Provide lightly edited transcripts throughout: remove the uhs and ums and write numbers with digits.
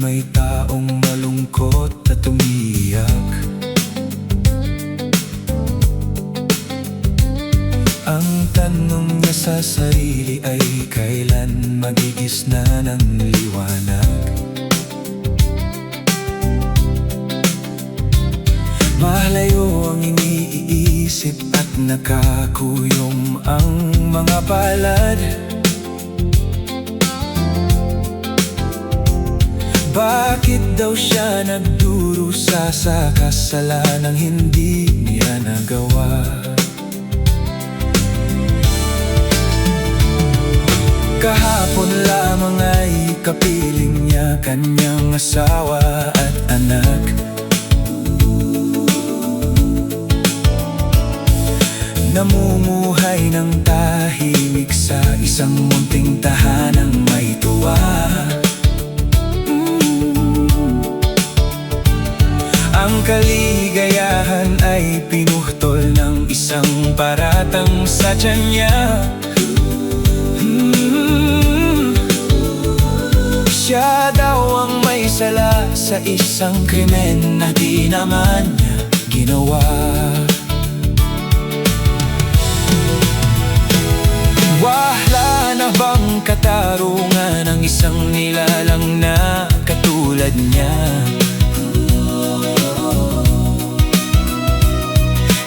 may taong malungkot at umiiyak. Ang tanong niya sa sarili ay kailan magigisna ng liwanag. Malayo ang iniisip at nakakuyom ang mga palad. Bakit daw siya nagdurusa sa kasalanang hindi niya nagawa? Kahapon lamang ay kapiling niya kanyang asawa at anak. Namumuhay ng tahimik sa isang munting tahanang may tuwa. Ang kaligayahan ay pinuhtol ng isang paratang sa tiyan niya. Siya daw ang may sala sa isang krimen na di naman niya ginawa. Wala na bang katarungan ang isang nilalang na katulad niya?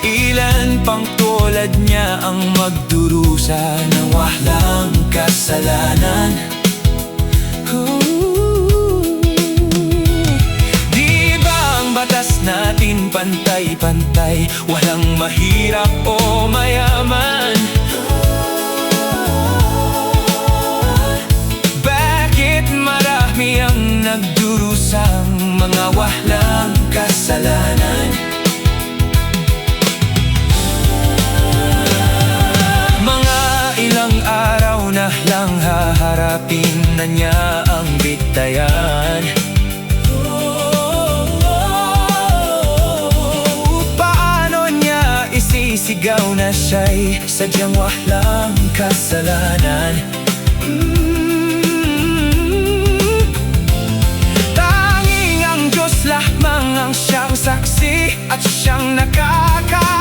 Ilan pang tulad niya ang magdurusa ng walang kasalanan? Di ba ang batas natin pantay-pantay, walang mahirap o mayaman? Marami ang nagdurusang mga walang kasalanan. Mga ilang araw na lang haharapin na niya ang bitayan. Paano niya isisigaw na siya'y sadyang walang kasalanan? Lamang ang siyang saksi at siyang nakaka